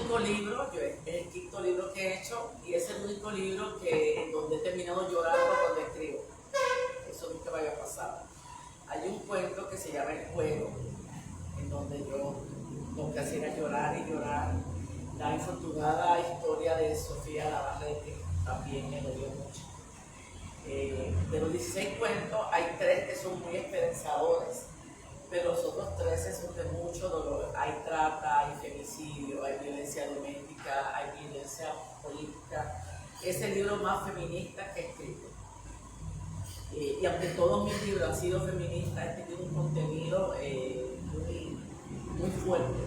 único libro, es el quinto libro que he hecho y es el único libro en donde he terminado llorando cuando escribo. Eso nunca me había pasado. Hay un cuento que se llama El Juego, en donde yo lo que hacía era llorar y llorar. La infortunada historia de Sofía Navarrete también me dolió mucho. De los 16 cuentos, hay 3 que son muy esperanzadores, pero los otros 13 son de mucho dolor. Hay trata, hay femicidio, hay violencia doméstica, hay violencia política. Es el libro más feminista que he escrito. Y aunque todos mis libros han sido feministas, este tiene un contenido muy fuerte.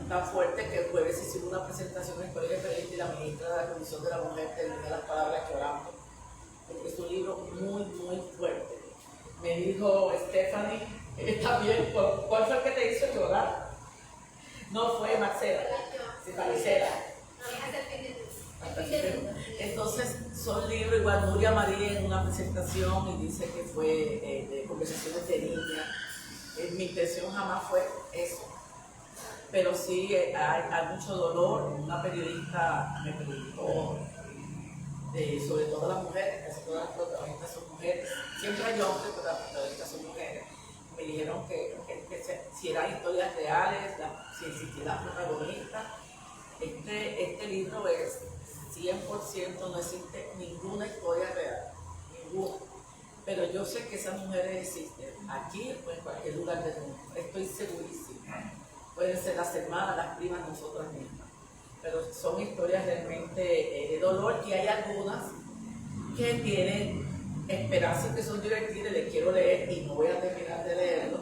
Tan fuerte que el jueves hicimos una presentación en el Colegio de Periodistas y la ministra de la Comisión de la Mujer terminó las palabras llorando. Porque es un libro muy, muy fuerte. Me dijo Stephanie, también, ¿cuál fue el que te hizo llorar? No, fue Marcela. Sí, Marcela. Entonces, son libros, igual Nuria María en una presentación y dice que fue de conversaciones de niña. Mi intención jamás fue eso. Pero sí hay mucho dolor. Una periodista me preguntó sobre todo las mujeres, casi todas las protagonistas son mujeres. Siempre hay hombres, pero las protagonistas son mujeres. Me dijeron que si eran historias reales, si existieran protagonistas. Este libro es 100%, no existe ninguna historia real, ninguna. Pero yo sé que esas mujeres existen aquí o en cualquier lugar del mundo. Estoy segurísima. Pueden ser las hermanas, las primas, nosotras mismas. Pero son historias realmente de dolor y hay algunas que tienen esperanza, que son divertidas, les quiero leer y no voy a terminar de leerlo.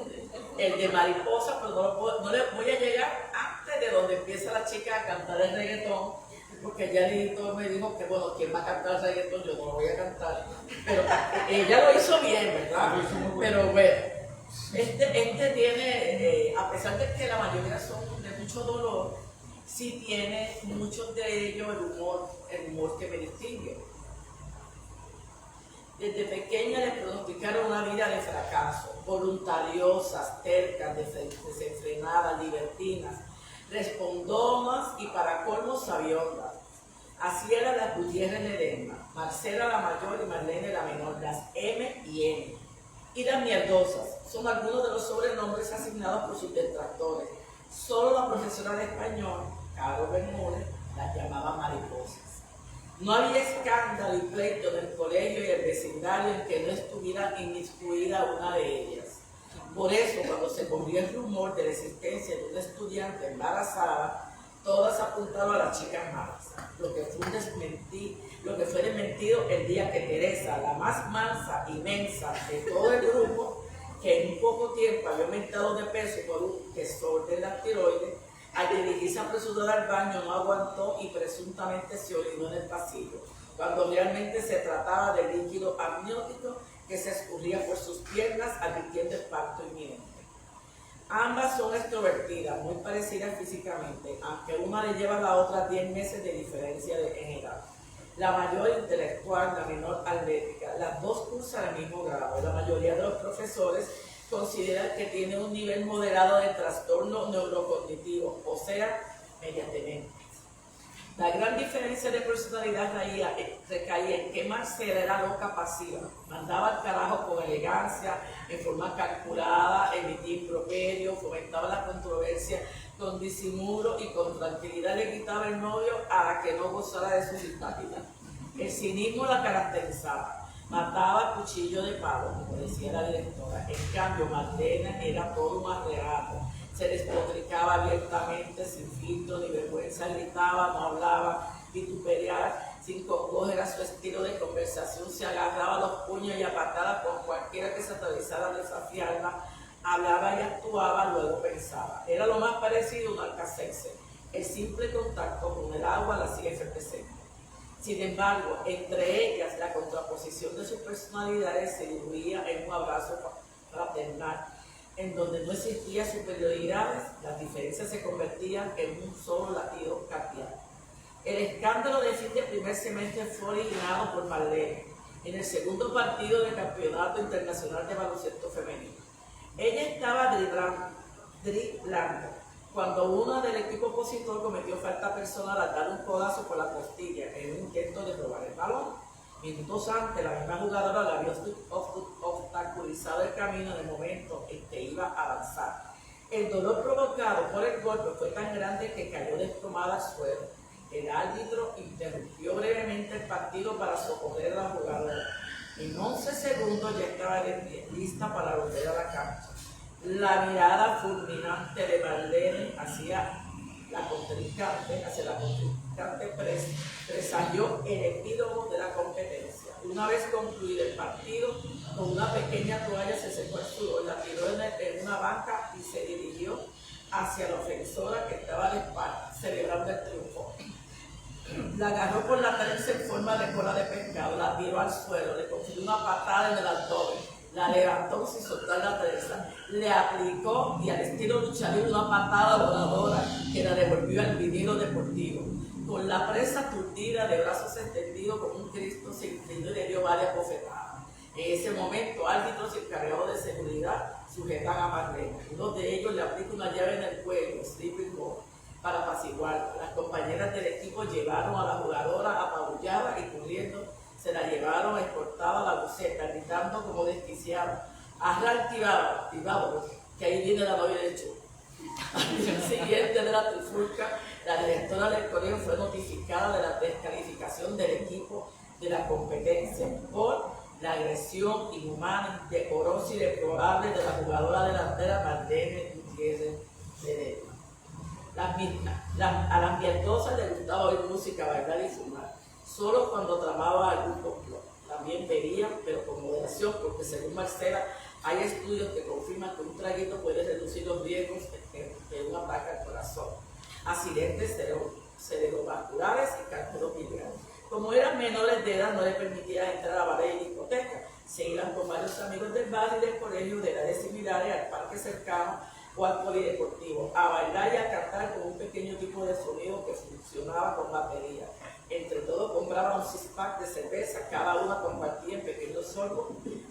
El de Mariposa, pero no le voy a llegar antes de donde empieza la chica a cantar el reggaetón, porque ya el editor me dijo que bueno, ¿quién va a cantar el reggaetón? Yo no lo voy a cantar, pero ella lo hizo bien, ¿verdad? Pero bueno, este tiene, a pesar de que la mayoría son de mucho dolor, sí tiene muchos de ellos el humor que me distingue. Desde pequeña le pronosticaron una vida de fracaso, voluntariosas, tercas, desenfrenadas, libertinas, respondonas y para colmo sabiondas. Así eran las Gutiérrez Ledesma, Marcela la mayor y Marlene la menor, las M y N. Y las mierdosas son algunos de los sobrenombres asignados por sus detractores. Solo la profesora de español, Caro Bermúdez, las llamaba mariposas. No había escándalo y pleito en el colegio y el vecindario en que no estuviera inmiscuida una de ellas. Por eso, cuando se corrió el rumor de la existencia de una estudiante embarazada, todas apuntaban a las chicas malas. Lo que fue desmentido el día que Teresa, la más mansa y mensa de todo el grupo, que en un poco tiempo había aumentado de peso por un desorden de la tiroides, al dirigirse apresurada al baño no aguantó y presuntamente se orinó en el pasillo, cuando realmente se trataba de líquido amniótico que se escurría por sus piernas advirtiendo el parto inminente. Ambas son extrovertidas, muy parecidas físicamente, aunque una le lleva a la otra 10 meses de diferencia en edad. La mayor intelectual, la menor atlética, las dos cursan el mismo grado. La mayoría de los profesores consideran que tiene un nivel moderado de trastorno neurocognitivo, o sea, mediante. La gran diferencia de personalidad recaía en que Marcela era loca pasiva, mandaba al carajo con elegancia, en forma calculada, emitía improperio, fomentaba la controversia con disimulo y con tranquilidad le quitaba el novio a la que no gozara de su simpatía. El cinismo la caracterizaba, mataba a cuchillo de palo, como decía la directora. En cambio, Marlene era todo un arreato. Se despotricaba abiertamente, sin filtro ni vergüenza, gritaba, no hablaba, vituperar, sin congojar a su estilo de conversación, se agarraba los puños y a patadas con cualquiera que se atravesara a desafiarla, hablaba y actuaba, luego pensaba. Era lo más parecido a un alcacelser. El simple contacto con el agua la hacía efervescente. Sin embargo, entre ellas, la contraposición de sus personalidades se diluía en un abrazo fraternal, en donde no existía superioridades, las diferencias se convertían en un solo latido cardíaco. El escándalo del fin del primer semestre fue originado por Marlene en el segundo partido del Campeonato Internacional de Baloncesto Femenino. Ella estaba driblando cuando una del equipo opositor cometió falta personal al dar un codazo por la costilla en un intento de robar el balón. Minutos antes, la misma jugadora le había obstaculizado el camino en el momento en que iba a avanzar. El dolor provocado por el golpe fue tan grande que cayó desplomada al suelo. El árbitro interrumpió brevemente el partido para socorrer a la jugadora. En 11 segundos ya estaba lista para volver a la cancha. La mirada fulminante de Marlene hacia la contrincante presagió el epílogo de la competencia. Una vez concluido el partido, con una pequeña toalla se secó el sudor, la tiró en una banca y se dirigió hacia la ofensora que estaba de espalda, celebrando el triunfo. La agarró por la trenza en forma de cola de pescado, la tiró al suelo, le confirió una patada en el abdomen, la levantó sin soltar la trenza, le aplicó y al estilo luchador una patada voladora que la devolvió al vinilo deportivo. Con la presa aturdida de brazos extendidos como un Cristo se inclinó y le dio varias bofetadas. En ese momento, árbitros encargados de seguridad sujetan a Marlene. Uno de ellos le aplica una llave en el cuello, sleeping hold, para apaciguarla. Las compañeras del equipo llevaron a la jugadora apabullada y corriendo se la llevaron exportada a la buceta, gritando como desquiciada: "Hazla activado, que ahí viene la novia de Chu". Al día siguiente de la trifulca, la directora del colegio fue notificada de la descalificación del equipo de la competencia por la agresión inhumana, indecorosa y deplorable de la jugadora delantera Marlene Gutiérrez de A la ambientosa le gustaba oír música, bailar y fumar, solo cuando tramaba algún complot. También bebía, pero con moderación, porque según Marcela, hay estudios que confirman que un traguito puede reducir los riesgos de un ataque al corazón, accidentes cerebrovasculares y cálculos biliares. Como eran menores de edad, no les permitía entrar a bares y discotecas. Se iban con varios amigos del barrio y del colegio de edades similares al parque cercano o al polideportivo, a bailar y a cantar con un pequeño tipo de sonido que funcionaba con batería. Entre todos compraban un six-pack de cerveza, cada una compartía en pequeños sorbos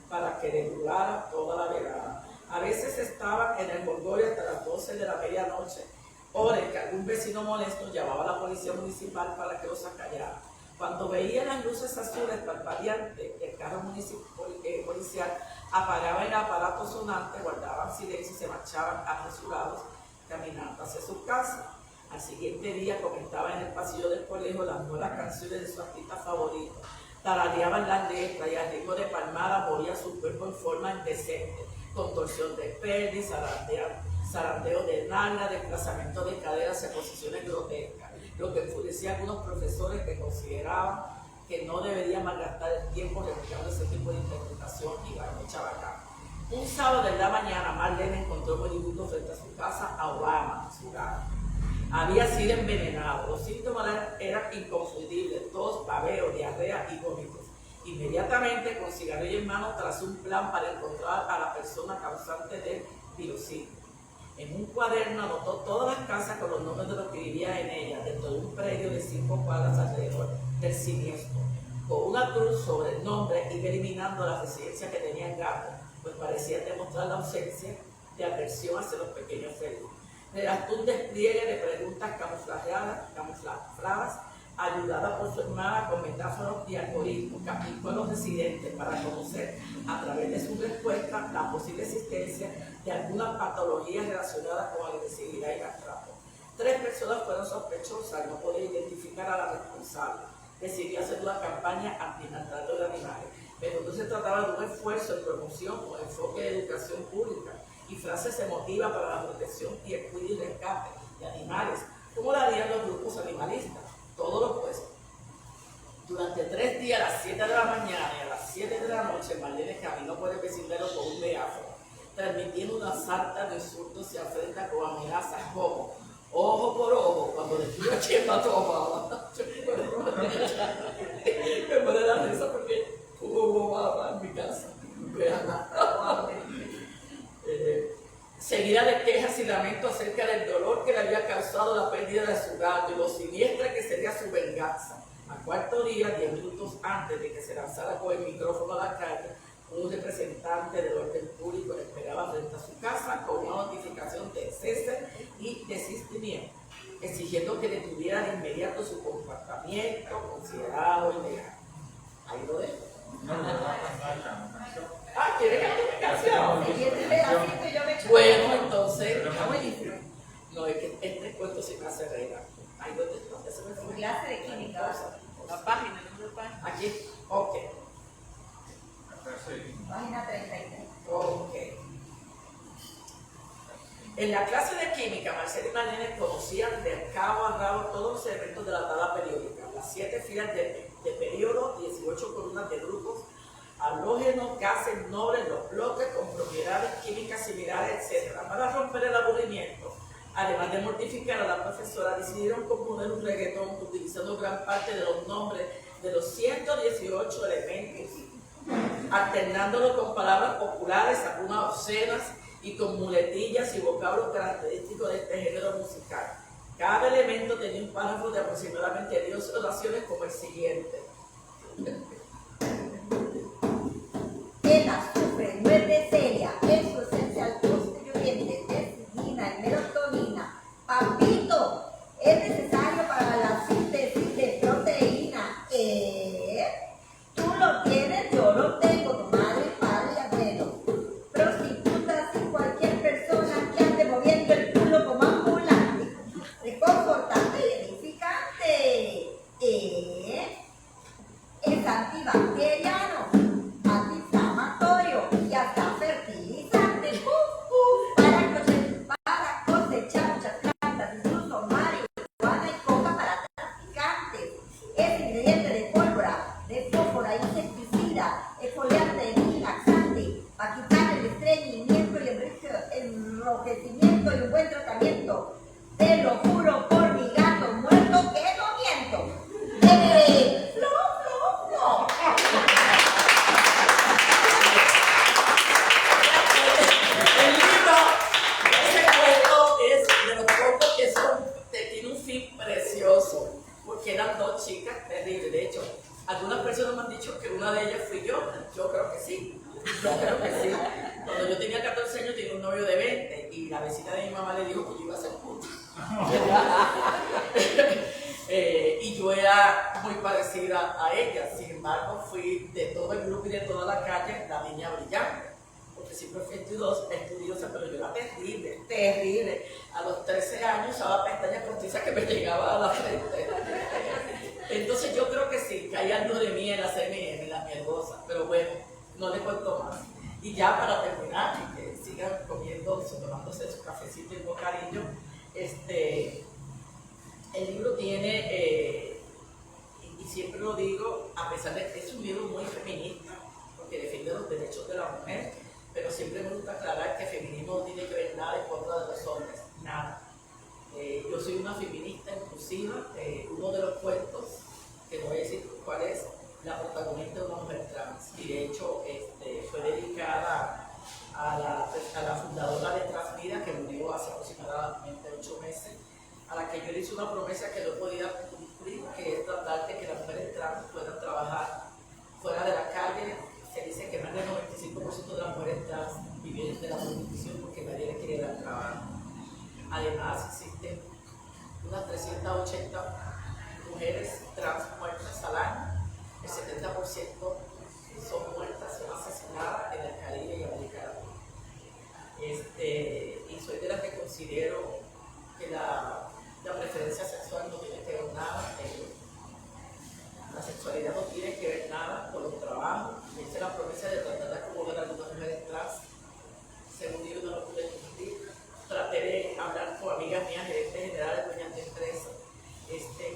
para que le durara toda la velada. A veces estaban en el jolgorio hasta las 12 de la medianoche, hora en que algún vecino molesto llamaba a la policía municipal para que los acallara. Cuando veían las luces azules parpadeantes, el carro policial apagaba el aparato sonante, guardaban silencio y se marchaban apresurados caminando hacia sus casas. Al siguiente día comentaban en el pasillo del colegio las nuevas canciones de su artista favorito, tarareaban las letras y al ritmo de palmada movían su cuerpo en forma indecente, contorsión de pelvis, zarandeo de nalga, desplazamiento de caderas en posiciones grotescas, lo que enfurecía a algunos profesores que consideraban que no deberían malgastar el tiempo replicando ese tipo de interpretación y baile chabacán. Un sábado en la mañana, Marlene encontró moribundo frente a su casa a Obama, su gato. Había sido envenenado. Los síntomas eran inconfundibles: tos, babeo, diarrea y vómitos. Inmediatamente, con cigarrillo en mano, trazó un plan para encontrar a la persona causante del virocidio. En un cuaderno anotó todas las casas con los nombres de los que vivían en ellas, dentro de un predio de 5 cuadras alrededor del siniestro. Con una cruz sobre el nombre, iba eliminando las residencias que tenían gatos, pues parecían demostrar la ausencia de aversión hacia los pequeños felinos. Redactó un despliegue de preguntas camufladas, ayudada por su hermana con metáforos y algoritmos, que aplicó a los residentes para conocer, a través de sus respuestas, la posible existencia de alguna patología relacionada con agresividad y maltrato. 3 personas fueron sospechosas, no podía identificar a la responsable. Decidió hacer una campaña anti-maltrato de animales, pero no se trataba de un esfuerzo en promoción o enfoque de educación pública y frases emotivas para la protección y el cuidado y rescate de animales, como lo harían los grupos animalistas. Todo lo opuesto. Durante 3 días, a las 7 de la mañana y a las 7 de la noche, Marlene caminó por el vecindario con un megáfono, transmitiendo una sarta de insultos y afrentas con amenazas como ojo por ojo, cuando descubrió quién mató a Obama. Me pone la risa porque hubo Obama en mi casa. Seguida de quejas y lamentos acerca del dolor que le había causado la pérdida de su gato y lo siniestra que sería su venganza. Al cuarto día, 10 minutos antes de que se lanzara con el micrófono a la calle, Un representante del orden público le esperaba frente a su casa con una notificación de cese y desistimiento, exigiendo que detuviera de inmediato su comportamiento considerado ilegal. Ahí lo dejo. ¿Quiere que cante una canción? Bueno, entonces, no, es que este cuento se me hace reír. Ahí donde está, eso me fue. Clase de química. La página, el número de página. Aquí, ok. Página 33. Ok. En la clase de química, Marcela y Marlene conocían de cabo a rabo todos los elementos de la tabla periódica, las 7 filas de periodo, 18 columnas de grupos, halógenos, gases nobles, los bloques con propiedades químicas similares, etc. Para romper el aburrimiento, además de mortificar a la profesora, decidieron componer un reggaetón utilizando gran parte de los nombres de los 118 elementos, alternándolo con palabras populares, algunas obscenas, y con muletillas y vocablos característicos de este género musical. Cada elemento tenía un párrafo de aproximadamente 10 oraciones como el siguiente. El azufre no es de celia, es su esencial constituyente de citina y melatonina. Papito, es necesario para la síntesis de proteína. Tú lo tienes, yo lo tengo, tu madre, padre y abuelo. Prostitutas y cualquier persona que ande moviendo el culo como ambulante, reconfortante y edificante. Es antibacteriano, antiinflamatorio y hasta fertilizante. Para cosechar muchas plantas, incluso marihuana y coca para traficantes. Es ingrediente de pólvora, de fósfora, insecticida, exfoliante, laxante, para quitar el estreñimiento y enrojecimiento y un buen tratamiento. Te lo juro por mi gato muerto que no miento. No. El libro, ese cuento es de los pocos que tiene un fin precioso, porque eran dos chicas terribles. De hecho, algunas personas me han dicho que una de ellas fui yo. Yo creo que sí. Cuando yo tenía 14 años tenía un novio de 20 y la vecina de mi mamá le dijo que yo iba a ser puta. Y yo era muy parecida a ella. Sin embargo, fui de todo el grupo y de toda la calle la niña brillante, porque siempre fui estudiosa, pero yo era terrible. A los 13 años usaba pestañas postizas que me llegaban a la frente. Entonces yo creo que sí, que hay algo de mí en la CMM, la mierdosa, pero bueno, no le cuento más. Y ya para terminar, y que sigan comiendo, tomándose su cafecito y bocadillo, el libro tiene, y siempre lo digo, a pesar de que es un libro muy feminista, porque defiende los derechos de la mujer, pero siempre me gusta aclarar que el feminismo no tiene que ver nada en contra de los hombres, nada. Yo soy una feminista inclusiva. Uno de los cuentos, que no voy a decir cuál es, la protagonista de una mujer trans, y de hecho fue dedicada a la fundadora de Transvida, que murió hace aproximadamente 8 meses, a la que yo le hice una promesa que no podía cumplir, que es tratar de que las mujeres trans puedan trabajar fuera de la calle. Se dice que más del 95% de las mujeres trans viven de la prostitución porque nadie les quiere dar trabajo. Además, existen unas 380 mujeres trans muertas al año. El 70% son muertas, son asesinadas en el Caribe y América Latina. Y soy de las que considero que la preferencia sexual no tiene que ver nada, la sexualidad no tiene que ver nada con los trabajos. Me hice la promesa de tratar de acomodar a algunas mujeres trans. Según yo no lo pude cumplir. Traté de hablar con amigas mías, gerentes generales, dueñas de empresas,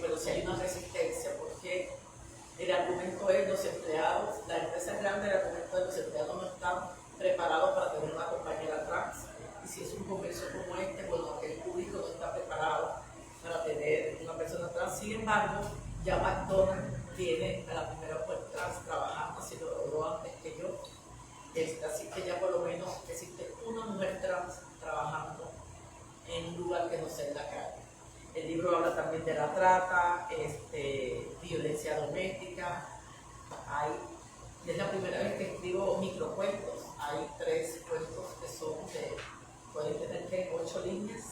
pero si hay una resistencia, porque el argumento es los empleados, la empresa es grande, el argumento es los empleados no están preparados para tener una compañera trans. Y si es un comercio como este, bueno, el público no está preparado para tener una persona trans. Sin embargo, ya McDonald's tiene a la primera mujer trans trabajando, así lo logró antes que yo. Así que ya por lo menos existe una mujer trans trabajando en un lugar que no sea en la calle. El libro habla también de la trata, violencia doméstica. Hay Es la primera vez que escribo microcuentos. Hay 3 cuentos que son pueden tener que 8 líneas.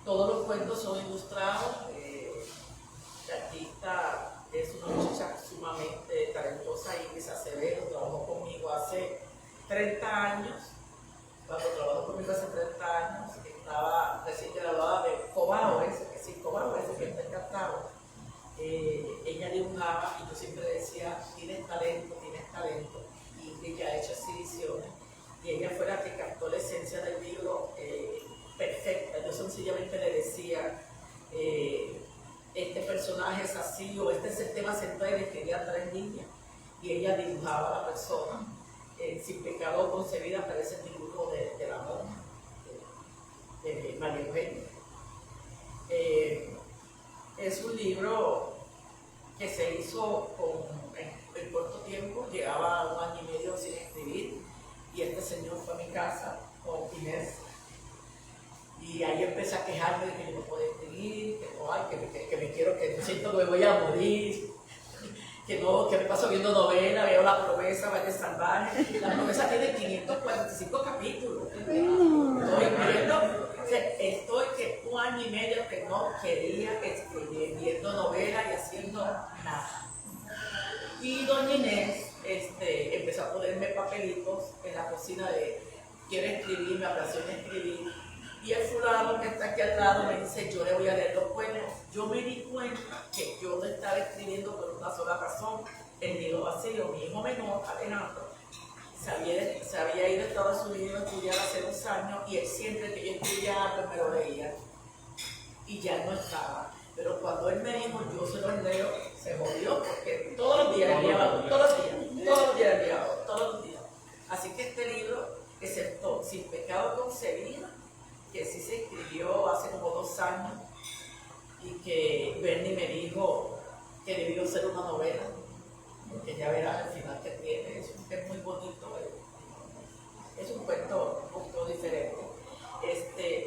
Todos los cuentos son ilustrados. La artista es una muchacha sumamente talentosa, Iris Acevedo, trabajó conmigo hace 30 años. Cuando trabajó conmigo hace 30 años, estaba recién graduada de Cobao, que está encantado. Ella dibujaba y yo siempre decía, tienes talento, y ella ha hecho exhibiciones, y ella fue la que captó la esencia del libro perfecta. Yo sencillamente le decía, este personaje es así, o este es el tema central, y escribía 3 líneas, y ella dibujaba a la persona, sin pecado concebida. Aparece el dibujo de la monja, de María Eugenia. Es un libro que se hizo en corto tiempo, llevaba 1 año y medio sin escribir, y este señor fue a mi casa con Inés, y ahí empecé a quejarme de que yo no puedo escribir, que me quiero, que siento que me voy a morir, que me paso viendo novela, veo La Promesa, Valle Salvaje. La Promesa tiene 545 capítulos. Estoy que 1 año y medio que no quería escribir, viendo novela y haciendo nada. Y doña Inés empezó a ponerme papelitos en la cocina de quiero escribir, me apasiona escribir. Y el fulano que está aquí al lado me dice, yo le voy a leer los cuentos. Yo me di cuenta que yo no estaba escribiendo por una sola razón. El nido vacío, mi hijo menor, Alejandro, se había ido a Estados Unidos a estudiar hace 2 años, y él siempre que yo escribía algo me lo leía, y ya no estaba. Pero cuando él me dijo, yo se lo leo, se jodió, porque todos los días enviaba, todos los días. Así que este libro, excepto Sin Pecado Concebido, que sí se escribió hace como 2 años, y que Bernie me dijo que debió ser una novela, porque ya verás el final que tiene, es muy bonito, es un cuento un poco diferente.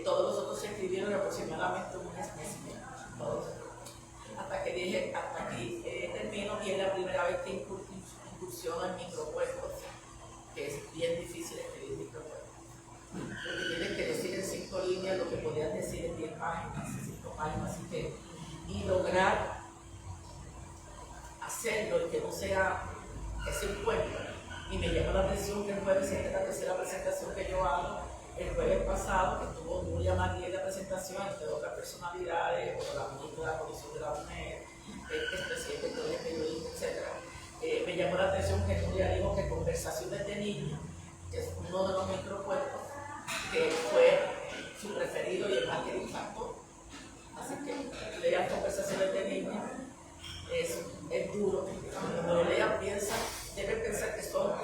Todos los otros se escribieron aproximadamente un mes y medio, todos. Hasta que dije, hasta aquí termino, y es la primera vez que incursiono en microcuentos, que es bien difícil escribir microcuentos. Porque tienes que decir en 5 líneas lo que podías decir en 10 páginas, 5 páginas, así que, y lograr hacerlo y que no sea ese un cuento. Y me llama la atención que el jueves, esta es la tercera presentación que yo hago, el jueves pasado, que estuvo Nuria María en la presentación, entre otras personalidades, como la ministra de la Comisión de la Mujer, el presidente de periodista, etc. Me llamó la atención que Nuria dijo que Conversaciones de Niños, que es uno de los microcuentos, que fue su preferido y el más que le impactó. Así que lean Conversaciones de Niños, es duro. Cuando lo lean, deben pensar que son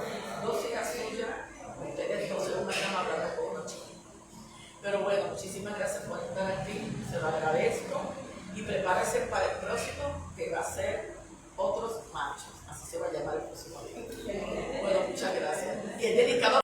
2 hijas suyas, ustedes 2 en una cama hablando con una chica. Pero bueno, muchísimas gracias por estar aquí, se lo agradezco, y prepárense para el próximo, que va a ser